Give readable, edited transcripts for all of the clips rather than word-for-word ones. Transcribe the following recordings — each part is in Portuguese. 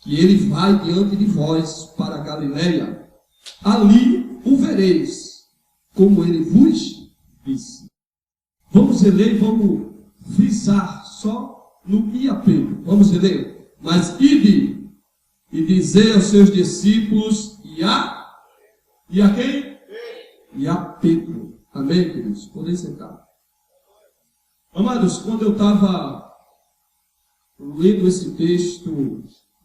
que ele vai diante de vós para a Galileia. Ali o vereis, como ele vos disse. Vamos ler e vamos frisar só no i a Pedro. Vamos ler. Mas ide e dizer aos seus discípulos e a quem? E a Pedro. Amém, queridos? Podem sentar. Amados, quando eu estava lendo esse texto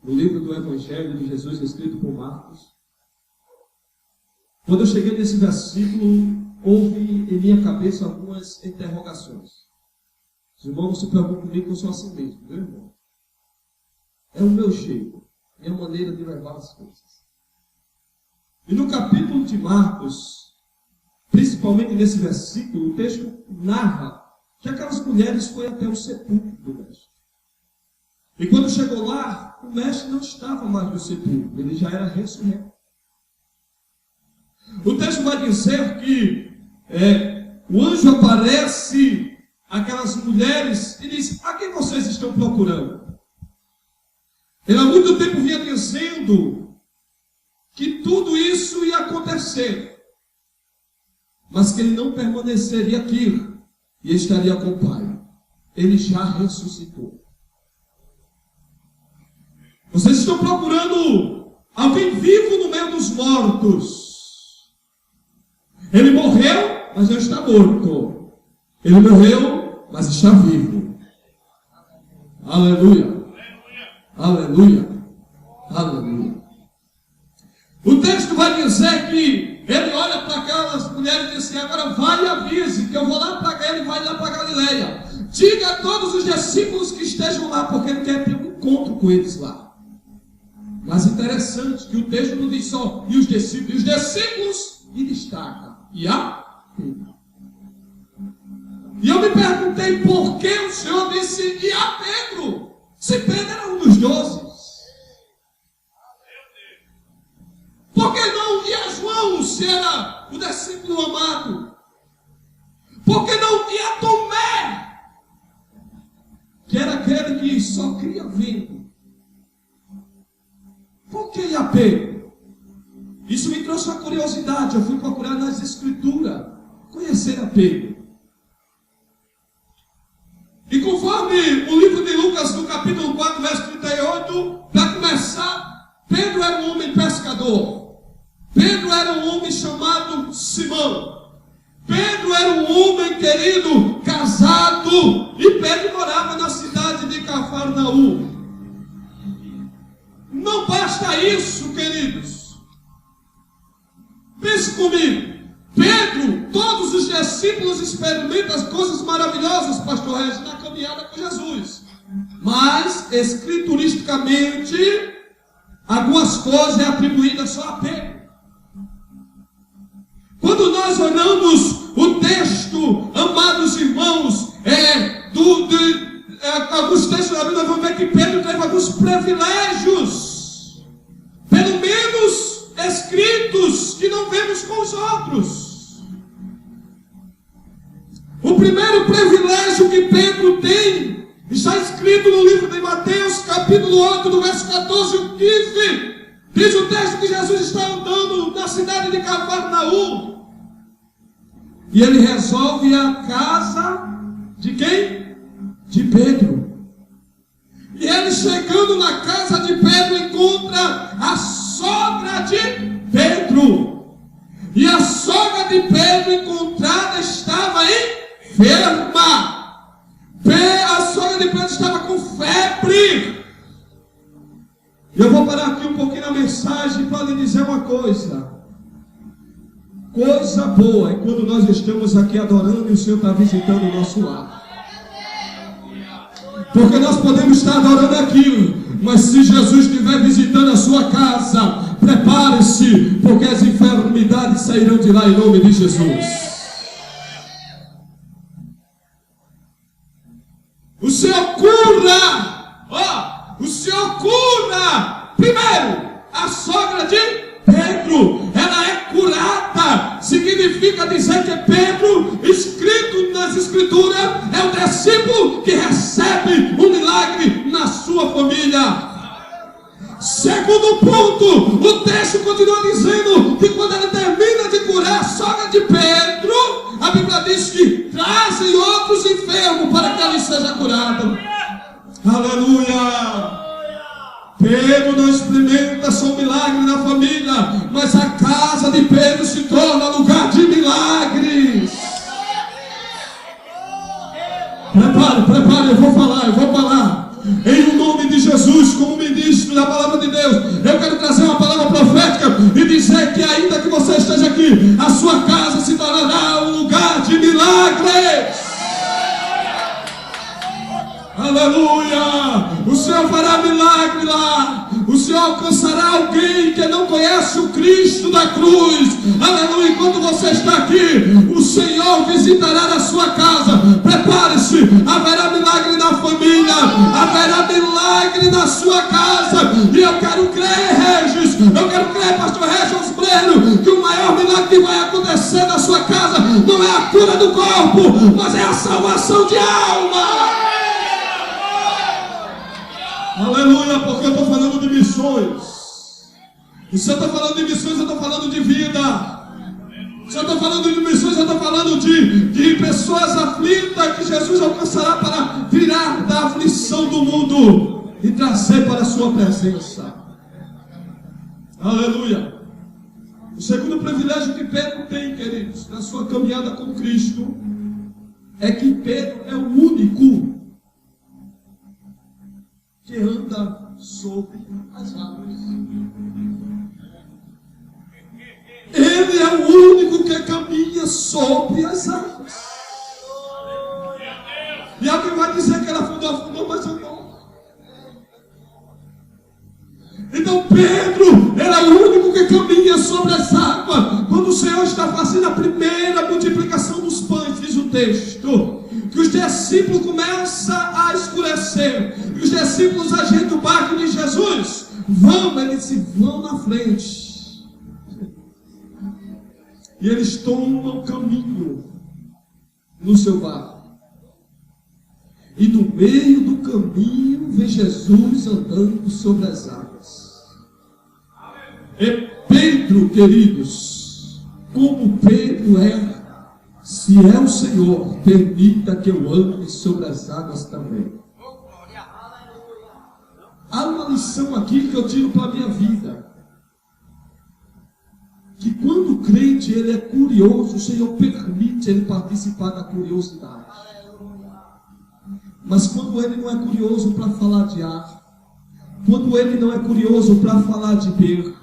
no livro do Evangelho de Jesus, escrito por Marcos, quando eu cheguei nesse versículo, houve em minha cabeça algumas interrogações. Os irmãos não se preocupem comigo, que eu sou assim mesmo, meu irmão. É o meu jeito, minha maneira de levar as coisas. E no capítulo de Marcos, principalmente nesse versículo, o texto narra que aquelas mulheres foram até o sepulcro do mestre. E quando chegou lá, o mestre não estava mais no sepulcro, ele já era ressurreto. O texto vai dizer que o anjo aparece àquelas mulheres e diz: a quem vocês estão procurando? Ele há muito tempo vinha dizendo que tudo isso ia acontecer, mas que ele não permaneceria aqui e estaria com o Pai. Ele já ressuscitou. Vocês estão procurando alguém vivo no meio dos mortos. Ele morreu, mas não está morto. Ele morreu, mas está vivo. Aleluia. Aleluia. Aleluia. O texto vai dizer que ele olha para aquelas mulheres e diz assim: agora vai e avise, que eu vou lá para ele, vai lá para Galileia. Diga a todos os discípulos que estejam lá, porque ele quer ter um encontro com eles lá. Mas interessante que o texto não diz só e os discípulos e destaca e a Pedro. E eu me perguntei por que o Senhor disse e a Pedro, se Pedro era um dos 12. Por que não e a João, se era o discípulo amado? Por que não e a Tomé, que era aquele que só cria vendo? Por que a Pedro? Isso me trouxe uma curiosidade. Eu fui procurar nas Escrituras conhecer a Pedro. E conforme o livro de Lucas, no capítulo 4, verso 38, para começar, Pedro era um homem pescador. Pedro era um homem chamado Simão. Pedro era um homem querido, casado, e Pedro morava na cidade de Cafarnaum. Não basta isso, queridos. Pense comigo. Pedro, todos os discípulos experimentam as coisas maravilhosas, pastor Regis, na caminhada com Jesus. Mas, escrituristicamente, algumas coisas é atribuídas só a Pedro. Quando nós olhamos o texto, amados irmãos, alguns textos da Bíblia, vamos ver que Pedro teve alguns privilégios, pelo menos escritos, que não vemos com os outros. O primeiro privilégio que Pedro tem está escrito no livro de Mateus, capítulo 8, do verso 14 e 15. Diz o texto que Jesus está andando na cidade de Cafarnaum e ele resolve a casa de quem? De Pedro. E ele, chegando na casa de Pedro, encontra a sogra de Pedro. E a sogra de Pedro encontrada estava enferma. A sogra de Pedro estava com febre. E eu vou parar aqui um pouquinho na mensagem para lhe dizer uma coisa. Coisa boa é quando nós estamos aqui adorando e o Senhor está visitando o nosso lar. Porque nós podemos estar adorando aqui, mas se Jesus estiver visitando a sua casa, prepare-se, porque as enfermidades sairão de lá em nome de Jesus. O Senhor cura, o Senhor cura. Primeiro, a sogra de Pedro, ela é curada. Significa dizer que Pedro, escrito nas Escrituras, é o discípulo que recebe um milagre na sua família. Segundo ponto, o texto continua dizendo que quando ele termina de curar a sogra de Pedro, a Bíblia diz que trazem outros enfermos para que ele seja curado. Aleluia! Pedro não experimenta só um milagre na família, mas a casa de Pedro se torna lugar de milagres. Prepare, eu vou falar. Em nome de Jesus, como ministro da palavra de Deus, eu quero trazer uma palavra profética e dizer que ainda que você esteja aqui, a sua casa se tornará um lugar de milagres. Aleluia! O Senhor fará milagre lá. O Senhor alcançará alguém que não conhece o Cristo da cruz. Aleluia! Enquanto você está aqui, o Senhor visitará a sua casa. Prepare-se, haverá milagre na família, haverá milagre na sua casa. E eu quero crer, Regis, pastor Regis Breno, que o maior milagre que vai acontecer na sua casa não é a cura do corpo, mas é a salvação de alma. Aleluia, porque eu estou falando de missões. E se eu estou falando de missões, eu estou falando de vida. Se eu estou falando de missões, eu estou falando de pessoas aflitas que Jesus alcançará para tirar da aflição do mundo e trazer para a sua presença. Aleluia. O segundo privilégio que Pedro tem, queridos, na sua caminhada com Cristo, é que Pedro é o único que anda sobre as águas. Ele é o único que caminha sobre as águas. E alguém vai dizer que ele afundou, mas eu não. Então Pedro, ele é o único que caminha sobre as águas. Quando o Senhor está fazendo a primeira multiplicação dos pães, diz o texto, que os discípulos começam a escurecer, e os discípulos ajeitam o barco de Jesus. Eles vão na frente, e eles tomam caminho no seu barco, e no meio do caminho vem Jesus andando sobre as águas. É Pedro, queridos, como Pedro é. Se é o Senhor, permita que eu ande sobre as águas também. Há uma lição aqui que eu tiro para a minha vida. Que quando o crente ele é curioso, o Senhor permite ele participar da curiosidade. Mas quando ele não é curioso para falar de ar, quando ele não é curioso para falar de ver,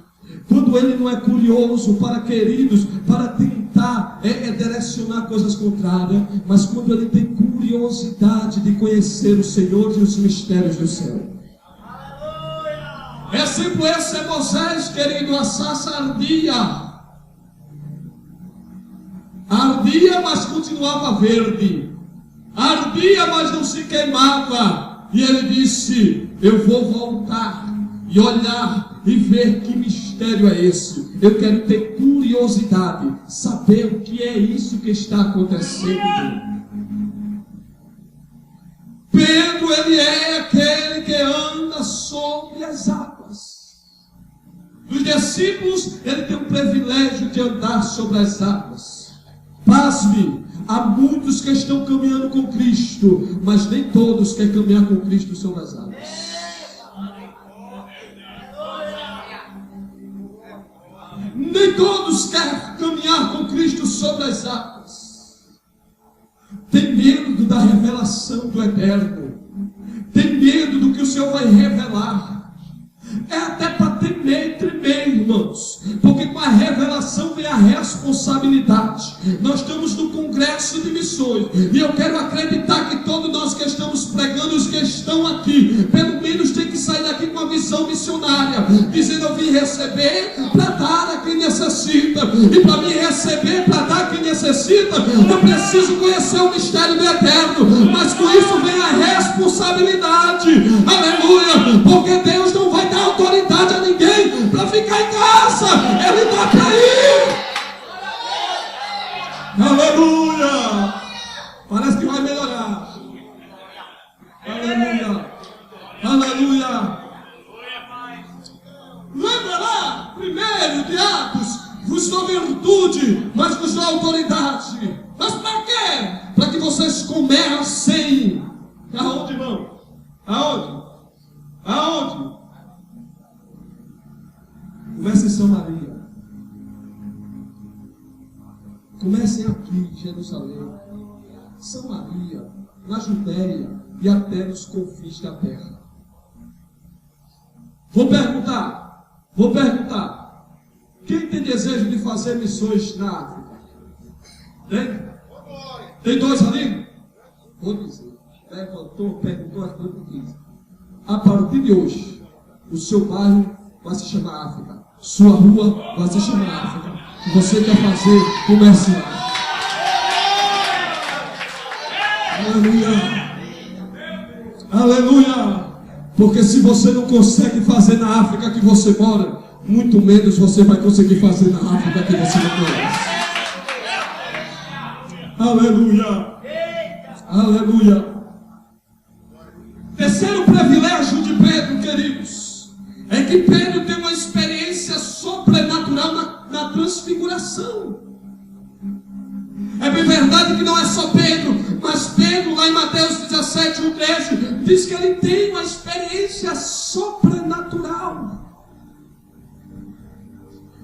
quando ele não é curioso para, queridos, para tentar direcionar coisas contrárias, mas quando ele tem curiosidade de conhecer o Senhor e os mistérios do céu. Exemplo esse é Moisés, querido. A sarça ardia, mas continuava verde, ardia, mas não se queimava. E ele disse: eu vou voltar e olhar e ver que mistério é esse. Eu quero ter curiosidade, saber o que é isso que está acontecendo. Pedro, ele é aquele que anda sobre as águas. Dos discípulos, ele tem o privilégio de andar sobre as águas. Pasme, há muitos que estão caminhando com Cristo, mas nem todos querem caminhar com Cristo sobre as águas. Nem todos querem caminhar com Cristo sobre as águas. Tem medo da revelação do eterno. Tem medo do que o Senhor vai revelar. É até para temer e tremer, irmãos. Porque com a revelação vem a responsabilidade. Nós estamos no congresso de missões. E eu quero acreditar que todos nós que estamos pregando, os que estão aqui, pelo menos tem que sair daqui com a visão missionária. Dizendo: eu vim receber para dar a quem necessita. E para me receber para dar a quem necessita, eu preciso conhecer o mistério do eterno. Mas com isso vem a responsabilidade. Aleluia. Porque Deus não vai dar autoridade a ninguém para ficar em casa. Ele dá para ir. Aleluia. Parece que vai melhorar. Aleluia. Aleluia. comecem. Aonde, irmão? Aonde? Aonde? Comece em Samaria. Comecem aqui em Jerusalém, Samaria, na Judéia e até nos confins da terra. Vou perguntar. Quem tem desejo de fazer missões na África? Tem? Tem dois ali? Vou dizer. Perguntou as duas. A partir de hoje, o seu bairro vai se chamar África. Sua rua vai se chamar África. E você quer fazer comércio lá. Aleluia. Aleluia. Porque se você não consegue fazer na África que você mora, muito menos você vai conseguir fazer na África que você não conhece. Aleluia. Aleluia. Terceiro privilégio de Pedro, queridos, é que Pedro tem uma experiência sobrenatural na transfiguração. É bem verdade que não é só Pedro, mas Pedro, lá em Mateus 17, 1,13, diz que ele tem uma experiência sobrenatural.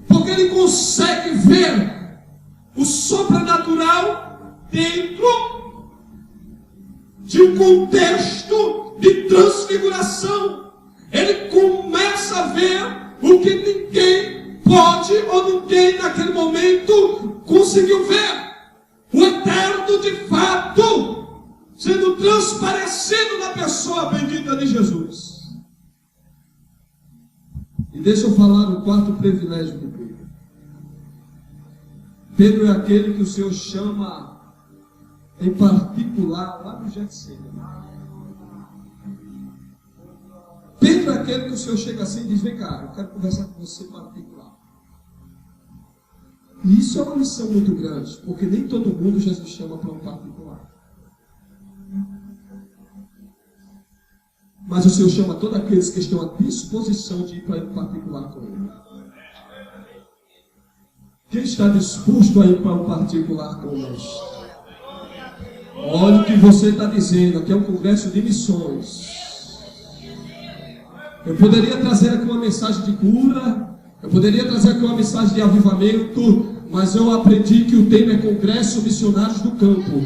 Porque ele consegue ver o sobrenatural dentro de um contexto de transfiguração. Ele começa a ver o que ninguém pode ou ninguém naquele momento conseguiu ver. O eterno de fato sendo transparecido na pessoa bendita de Jesus. E deixa eu falar o quarto privilégio de Pedro. Pedro é aquele que o Senhor chama em particular lá no Getsemane. Pedro é aquele que o Senhor chega assim e diz: vem cá, eu quero conversar com você em particular. E isso é uma missão muito grande, porque nem todo mundo Jesus chama para um particular. Mas o Senhor chama todos aqueles que estão à disposição de ir para um particular com Ele. Quem está disposto a ir para um particular com o Mestre? Olha o que você está dizendo, aqui é um congresso de missões. Eu poderia trazer aqui uma mensagem de cura, eu poderia trazer aqui uma mensagem de avivamento, mas eu aprendi que o tema é Congresso Missionários do Campo.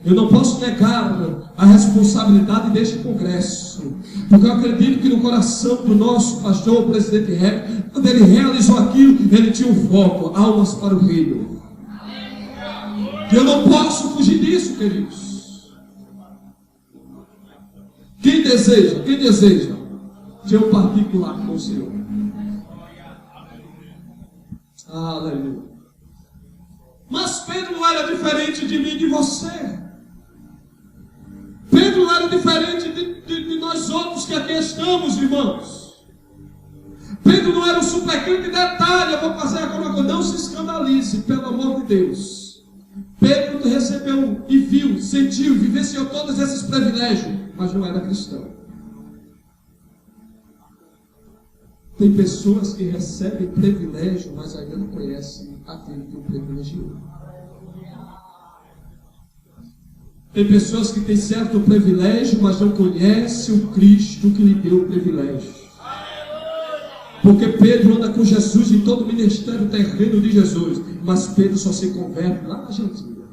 Eu não posso negar a responsabilidade deste congresso, porque eu acredito que no coração do nosso pastor, o presidente Ré, quando ele realizou aquilo, ele tinha um foco: almas para o reino. E eu não posso fugir disso, queridos. Quem deseja ter um particular com o Senhor? Aleluia. Mas Pedro não era diferente de mim e de você. Pedro não era diferente de nós outros que aqui estamos, irmãos. Pedro não era um supercrime. Detalhe, eu vou fazer agora uma coisa: não se escandalize, pelo amor de Deus. Pedro recebeu e viu, sentiu, vivenciou todos esses privilégios, mas não era cristão. Tem pessoas que recebem privilégio, mas ainda não conhecem aquele que o privilegiou. Tem pessoas que têm certo privilégio, mas não conhecem o Cristo que lhe deu o privilégio. Porque Pedro anda com Jesus em todo o ministério terreno de Jesus, mas Pedro só se converte lá na Argentina.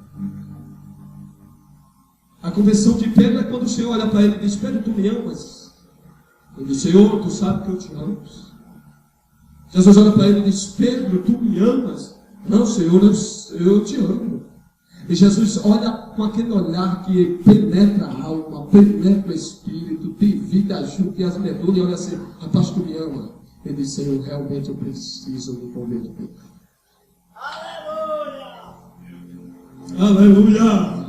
A conversão de Pedro é quando o Senhor olha para ele e diz: Pedro, tu me amas? Ele diz: Senhor, tu sabe que eu te amo. Jesus olha para ele e diz: Pedro, tu me amas? Não, Senhor, eu te amo. E Jesus olha com aquele olhar que penetra a alma, penetra o espírito, tem vida junto e as medulas, e olha assim: rapaz, tu me ama? Ele diz: Senhor, realmente eu preciso me converter. Aleluia! Aleluia!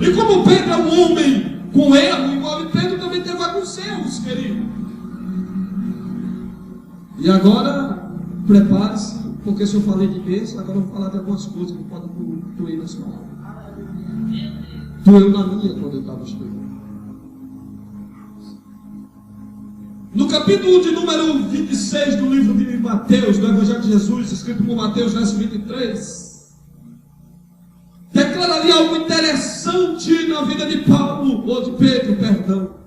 E como Pedro é um homem com erro, igual Pedro também teve alguns erros, querido. E agora, prepare-se, porque se eu falei de bênção, agora eu vou falar de algumas coisas que podem doer nas palavras. Doeu na minha quando eu estava estudando. No capítulo de número 26 do livro de Mateus, do Evangelho de Jesus, escrito por Mateus, verso 23, declara ali a algo interessante na vida de Paulo, ou de Pedro, perdão.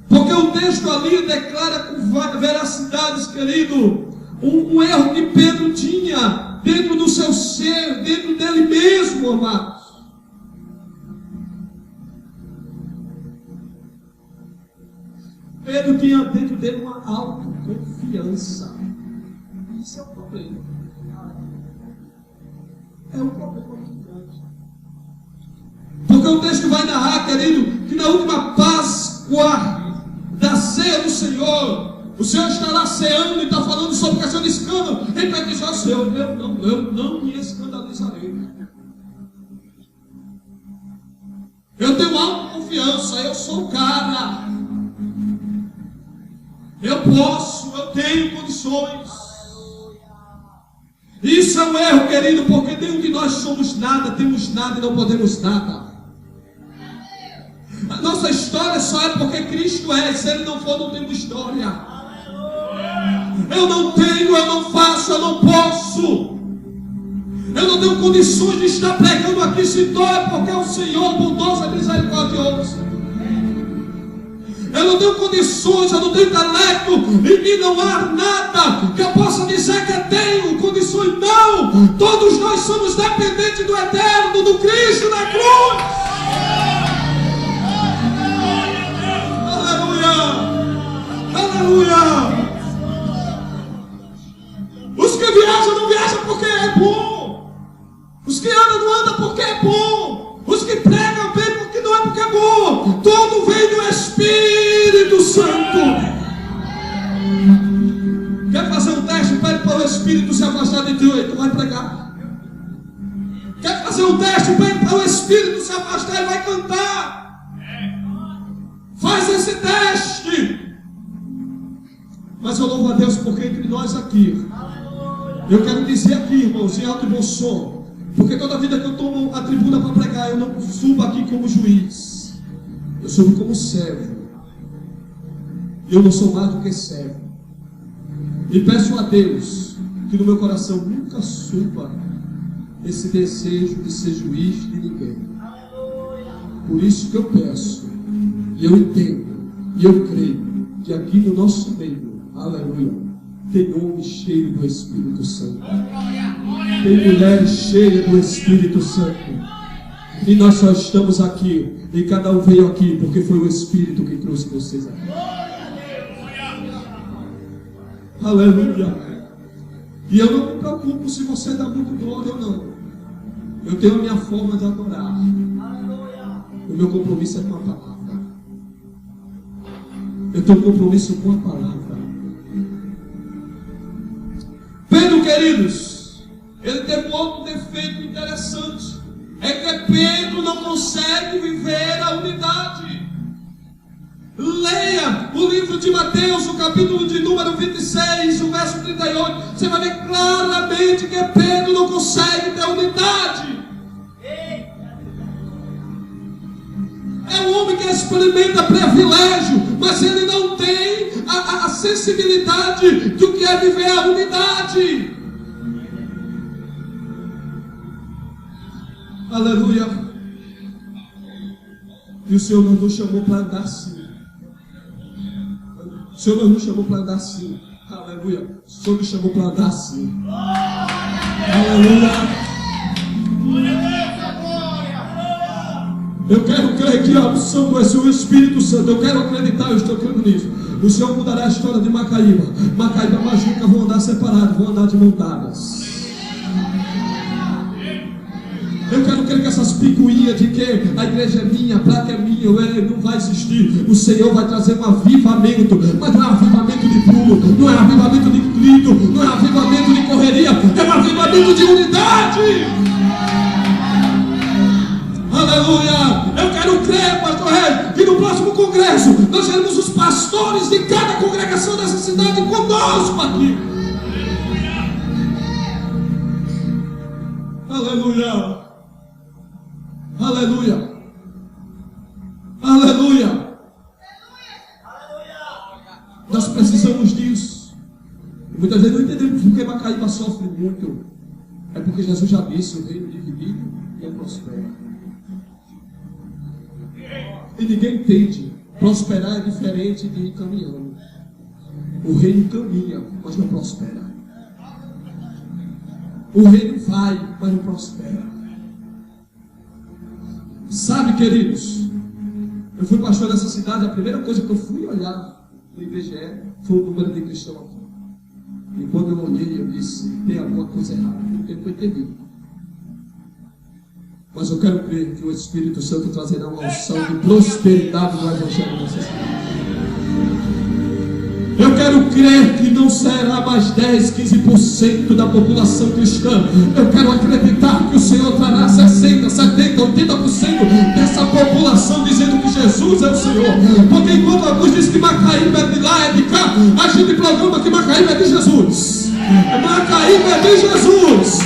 Porque o texto ali declara com veracidades, querido, um erro que Pedro tinha dentro do seu ser, dentro dele mesmo, amados. Pedro tinha dentro dele uma autoconfiança. Isso é o problema. É um problema muito grande. Porque o texto vai narrar, querido, que na última Páscoa da ceia do Senhor, o Senhor está lá ceando e está falando sobre questão de escândalo. Ele vai dizer ao Senhor: eu não me escandalizarei. Eu tenho autoconfiança, eu sou o cara. Eu posso, eu tenho condições. Isso é um erro, querido, porque nenhum de nós somos nada, temos nada e não podemos nada. A nossa história só é porque Cristo é. Se Ele não for, não temos história. Eu não tenho, eu não faço, eu não posso. Eu não tenho condições de estar pregando aqui se dói, porque é o Senhor bondoso e misericordioso. Eu não tenho condições, eu não tenho intelecto, em mim não há nada que eu possa dizer que eu tenho condições. Não! Todos nós somos dependentes do Eterno, do Cristo na cruz. Aleluia! Os que viajam não viajam porque é bom. Os que andam não andam porque é bom. Os que pregam vêm porque não é porque é bom. Tudo vem do Espírito Santo. Quer fazer um teste? Pede para o Espírito se afastar de ti e tu vai pregar. Quer fazer um teste? Pede para o Espírito se afastar e vai cantar. Faz esse teste. Mas eu louvo a Deus porque entre nós aqui, eu quero dizer aqui, irmãos, em alto e bom som, porque toda vida que eu tomo a tribuna para pregar, eu não subo aqui como juiz, eu subo como servo. Eu não sou mais do que servo. E peço a Deus que no meu coração nunca suba esse desejo de ser juiz de ninguém. Por isso que eu peço, e eu entendo, e eu creio que aqui no nosso meio, aleluia, tem homem cheio do Espírito Santo, tem mulher cheia do Espírito Santo, e nós só estamos aqui, e cada um veio aqui porque foi o Espírito que trouxe vocês aqui. Aleluia. E eu não me preocupo se você dá muito glória ou não. Eu tenho a minha forma de adorar. O meu compromisso é com a palavra. Eu tenho um compromisso com a palavra. Pedro, queridos, ele tem um outro defeito interessante. É que Pedro não consegue viver a unidade. Leia o livro de Mateus, o capítulo de número 26, o verso 38. Você vai ver claramente que Pedro não consegue ter unidade. É um homem que experimenta privilégio, mas ele não tem a sensibilidade do que é viver a unidade. Aleluia. E o Senhor não nos chamou para andar assim. O Senhor não nos chamou para andar assim. Aleluia. O Senhor nos chamou para andar assim. Aleluia. Eu quero crer que a unção do Espírito Santo, eu quero acreditar, eu estou crendo nisso. O Senhor mudará a história de Macaíba. Macaíba e Majuca vão andar separados, vão andar de mão dadas. Eu quero crer que essas picuinhas de que a igreja é minha, a placa é minha, não vai existir. O Senhor vai trazer um avivamento, mas não é avivamento de pulo, não é avivamento de grito, não é avivamento de correria, é um avivamento de unidade. Aleluia! Eu quero crer, pastor Rei, que no próximo congresso nós teremos os pastores de cada congregação dessa cidade conosco aqui. Aleluia! Aleluia! Aleluia! Nós precisamos disso. E muitas vezes não entendemos porque Macaíba sofre muito. É porque Jesus já disse: o reino dividido é prospera. E ninguém entende. Prosperar é diferente de ir caminhando. O reino caminha, mas não prospera. O reino vai, mas não prospera. Sabe, queridos, eu fui pastor dessa cidade, a primeira coisa que eu fui olhar no IBGE foi o número de cristãos aqui. E quando eu olhei, eu disse, tem alguma coisa errada. Não tem que eu entendi. Mas eu quero crer que o Espírito Santo trazerá uma unção de prosperidade no Evangelho dessa cidade. Eu quero crer que não será mais 10, 15% da população cristã. Eu quero acreditar que o Senhor trará 60, 70, 80% dessa população dizendo que Jesus é o Senhor. Porque enquanto alguns dizem que Macaíba é de lá, é de cá, a gente programa que Macaíba é de Jesus. Macaíba é de Jesus.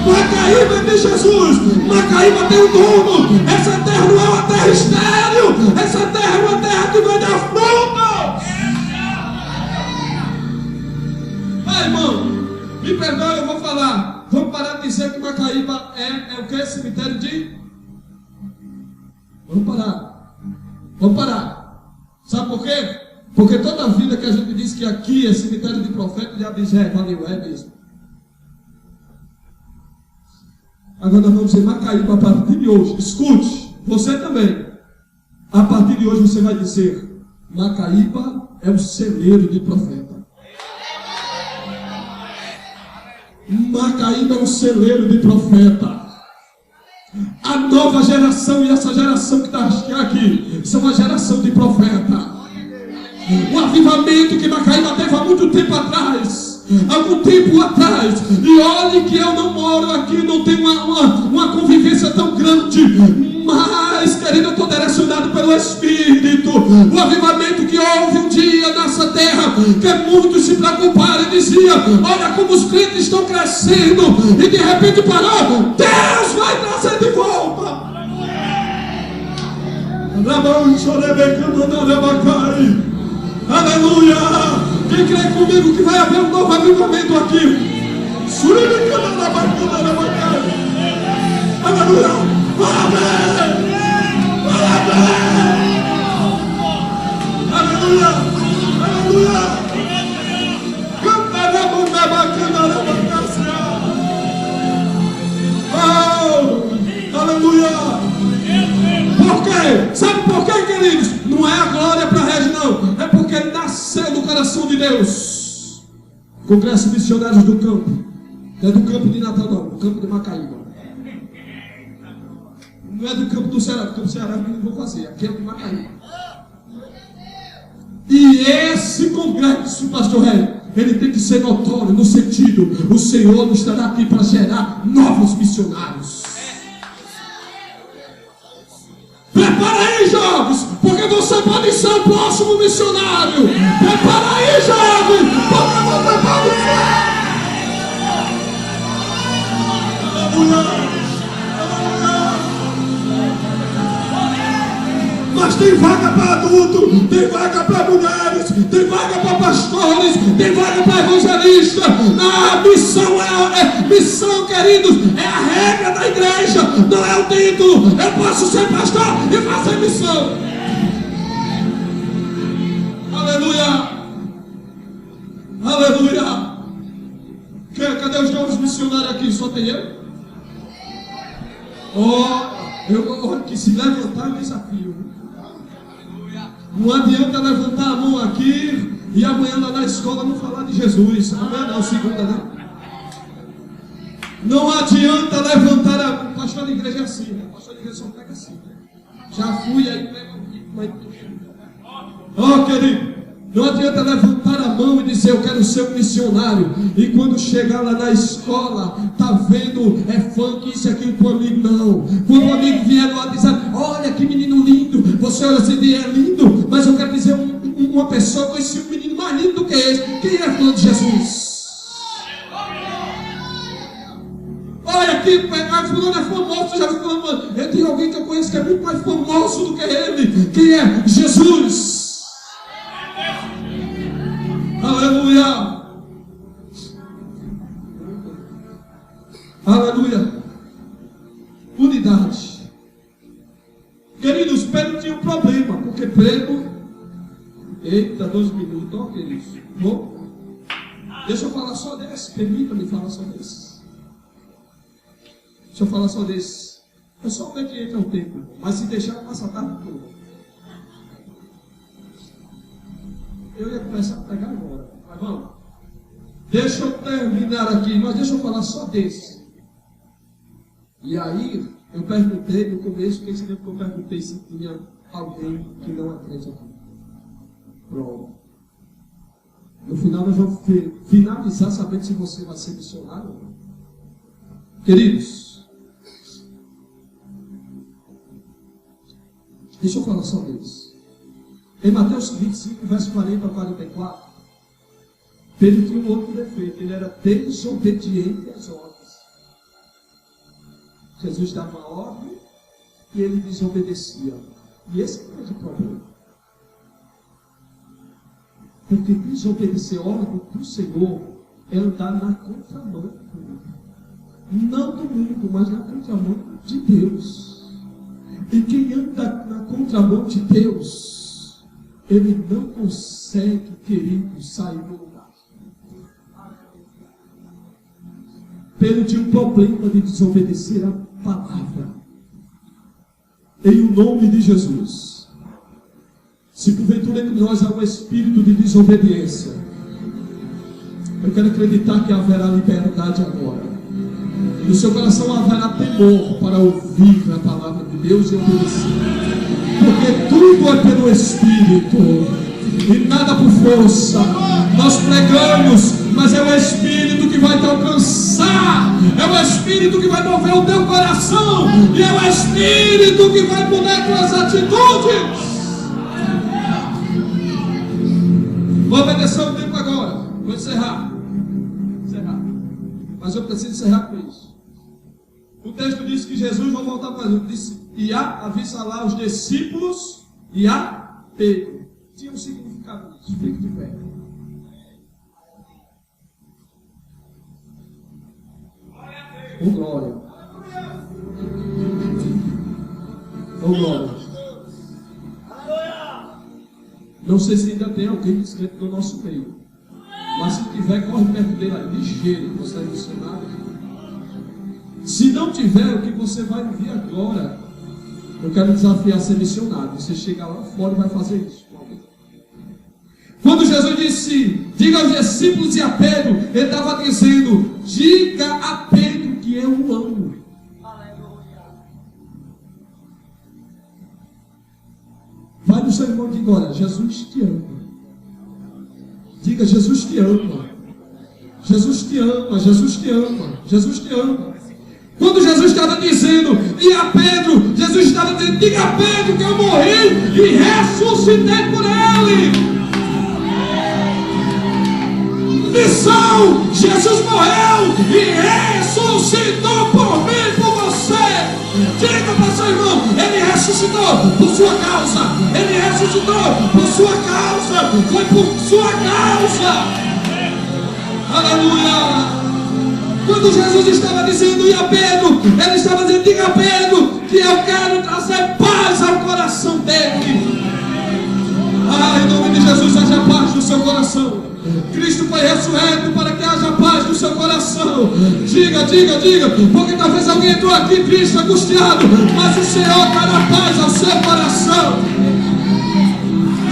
Macaíba é de Jesus. Macaíba tem um dono. Essa terra não é uma terra estéril. Essa terra é uma terra que vai dar fruto. Irmão, me perdoe, eu vou falar. Vamos parar de dizer que Macaíba é o que? Cemitério de... Vamos parar. Sabe por quê? Porque toda a vida que a gente diz que aqui é cemitério de profeta, já diz, valeu, é mesmo. Agora nós vamos dizer Macaíba a partir de hoje. Escute, você também. A partir de hoje você vai dizer, Macaíba é o celeiro de profeta. Macaíba é um celeiro de profeta. A nova geração e essa geração que está aqui são uma geração de profeta. O avivamento que Macaíba teve há muito tempo atrás, algum tempo atrás, e olhe que eu não moro aqui, não tenho uma convivência tão grande, mas, querido, eu estou direcionado pelo Espírito. O avivamento que houve um dia nessa terra, que muitos se preocuparam e diziam, olha como os crentes estão crescendo, e de repente parou, Deus vai trazer de volta. Aleluia! Quem crê comigo que vai haver um novo avivamento aqui? Aleluia! Amém! Aleluia! Aleluia! Oh! Aleluia! Por quê? Sabe por quê, queridos? Não é a glória para a rede, não. É porque nasceu no coração de Deus. Congresso Missionários do Campo. Não é do campo de Natal, não. Do campo de Macaíba. Não é do campo do Ceará. Do campo do Ceará que não vou fazer. Aqui é o de Macaíba. E esse congresso, pastor Hélio, ele tem que ser notório no sentido, o Senhor não estará aqui para gerar novos missionários. Prepara aí, jovens, porque você pode ser o próximo missionário. Prepara aí, jovens, porque você pode ser. Mas tem vaga para adulto, tem vaga para mulheres, tem vaga para pastores, tem vaga para evangelistas. A missão missão, queridos, é a regra da igreja, não é o título. Eu posso ser pastor e fazer missão. Aleluia! Aleluia! Cadê os novos missionários aqui? Só tem eu? Eu que se levantar eu desafio. Não adianta levantar a mão aqui e amanhã lá na escola não falar de Jesus. Amanhã não, segunda, né? Não adianta levantar a mão. Pastor de igreja é assim, né? Pastor de igreja só pega assim. Já fui, aí pega o querido, não adianta levantar a mão e dizer eu quero ser um missionário. E quando chegar lá na escola, tá vendo, é funk, isso aqui pro amigo, não. Quando o amigo vier lá dizer, olha que menino lindo, você olha assim, é lindo, mas eu quero dizer uma pessoa, conheci um menino mais lindo do que esse. Quem é falando de Jesus? Olha aqui, fulano é famoso, já viu falando, eu tenho alguém que eu conheço que é muito mais famoso do que ele. Quem é? Jesus. Aleluia! Aleluia! unidade. Queridos, Pedro tinha um problema, porque Pedro... Eita, 12 minutos, ó, queridos. Bom, deixa eu falar só desse, permita-me falar só desse. Deixa eu falar só desse. Eu só ver que entra o tempo, mas se deixar, passa a tarde toda. Eu ia começar a pegar agora, mas vamos. Deixa eu terminar aqui, mas deixa eu falar só desse. E aí, eu perguntei no começo, quem se lembra que eu perguntei se tinha alguém que não é crente aqui. Pronto. No final nós vamos finalizar sabendo se você vai ser missionário ou não. Queridos, deixa eu falar só deles. Em Mateus 25, verso 40 a 44, Pedro tinha um outro defeito, ele era desobediente às ordens. Jesus dava uma ordem e ele desobedecia. E esse é o grande problema. Porque desobedecer a ordem do Senhor é andar na contramão. Não do mundo, mas na contramão de Deus. E quem anda na contramão de Deus, ele não consegue, querido, sair do lugar. Pedro tinha um problema de desobedecer a palavra. Em o nome de Jesus. Se porventura entre nós há um espírito de desobediência, eu quero acreditar que haverá liberdade agora. No seu coração haverá temor para ouvir a palavra de Deus e obedecer. Porque tudo é pelo Espírito e nada por força. Nós pregamos, mas é o Espírito que vai te alcançar. É o Espírito que vai mover o teu coração. E é o Espírito que vai mudar tuas atitudes. Vou obedecer o tempo agora. Vou encerrar. Mas eu preciso encerrar com isso. O texto diz que Jesus, vou voltar para ele, disse: e avisa lá os discípulos e a Pedro. Tinha um significado disso. Fique de pé. Oh glória. Oh glória. Não sei se ainda tem alguém inscrito no nosso meio. Mas se tiver, corre perto dele aí, ligeiro, você é missionário. Se não tiver, o que você vai ouvir agora, eu quero desafiar a ser missionário. Você chega lá fora e vai fazer isso. Quando Jesus disse, diga aos discípulos e a Pedro, ele estava dizendo, diga a Pedro que eu o amo. Vai no seu irmão e diga, olha, Jesus te ama. Diga, Jesus te ama. Jesus te ama, Jesus te ama, Jesus te ama. Quando Jesus estava dizendo, e a Pedro, Jesus estava dizendo, diga a Pedro que eu morri e ressuscitei por ele. Missão, Jesus morreu e ressuscitou por mim e por você. Diga para seu irmão, ele ressuscitou por sua causa. Ele ressuscitou por sua causa. Foi por sua causa. Aleluia. Quando Jesus estava dizendo, e a Pedro, ele estava dizendo, diga a Pedro que eu quero trazer paz ao coração dele. Em nome de Jesus, haja paz no seu coração. Cristo foi ressurreto para que haja paz no seu coração. Diga, diga, diga. Porque talvez alguém entrou aqui triste, angustiado, mas o Senhor dará paz ao seu coração.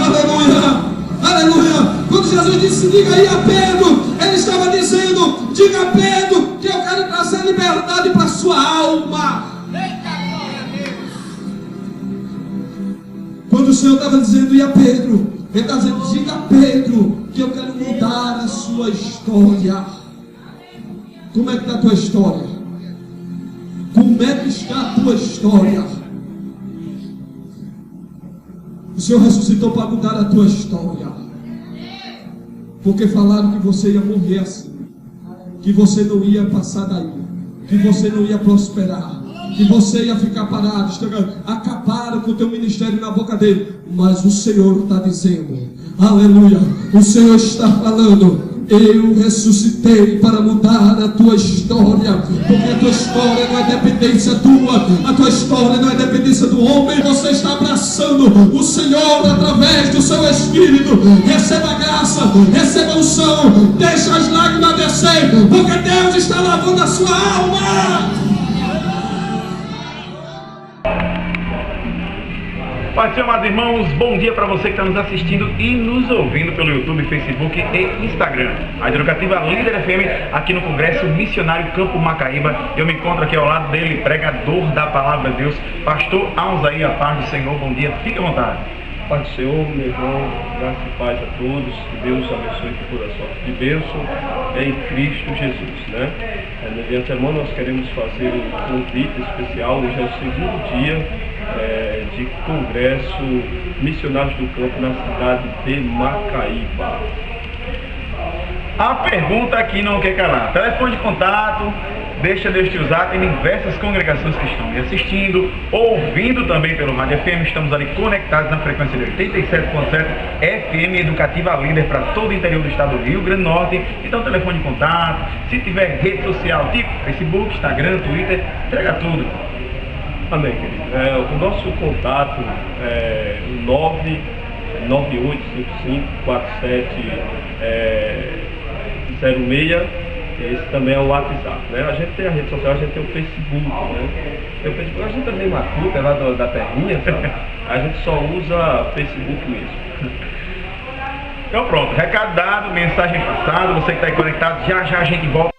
Aleluia, aleluia. Quando Jesus disse, diga aí a Pedro, ele estava dizendo, diga a Pedro que eu quero trazer liberdade para a sua alma. Quando o Senhor estava dizendo, e a Pedro, ele está dizendo, diga a Pedro que eu quero mudar a sua história. Como é que está a tua história? Como é que está a tua história? O Senhor ressuscitou para mudar a tua história. Porque falaram que você ia morrer assim, que você não ia passar daí, que você não ia prosperar, que você ia ficar parado, acabaram com o teu ministério na boca dele. Mas o Senhor está dizendo, aleluia, o Senhor está falando, Eu ressuscitei para mudar a tua história, porque a tua história não é dependência tua, a tua história não é dependência do homem. Você está abraçando o Senhor através do seu Espírito. Receba a graça, receba a unção, deixa as lágrimas descer, porque Deus está lavando a sua alma. Pai, Senhor, amados irmãos, bom dia para você que está nos assistindo e nos ouvindo pelo YouTube, Facebook e Instagram. A Educativa Líder FM, aqui no Congresso Missionário Campo Macaíba. Eu me encontro aqui ao lado dele, pregador da Palavra de Deus, Pastor Alzair. A paz do Senhor, bom dia, fique à vontade. Paz do Senhor, meu irmão, graça e paz a todos, que Deus abençoe por toda sorte de bênção em Cristo Jesus, né? De antemão nós queremos fazer um convite especial. Hoje é o segundo dia de Congresso Missionários do Campo na cidade de Macaíba. A pergunta aqui não quer calar. Telefone de contato, deixa Deus te usar. Tem diversas congregações que estão me assistindo, ouvindo também pelo Rádio FM. Estamos ali conectados na frequência de 87.7 FM Educativa Líder para todo o interior do estado do Rio Grande do Norte. Então, telefone de contato. Se tiver rede social, tipo Facebook, Instagram, Twitter, entrega tudo. Amém, querido. O nosso contato é 998554706. Esse também é o WhatsApp, né? A gente tem a rede social, a gente tem o Facebook, né? Tem o Facebook, a gente também matuta lá da terrinha, sabe? A gente só usa Facebook mesmo. Então pronto, recado dado, mensagem passada. Você que está aí conectado, já já a gente volta.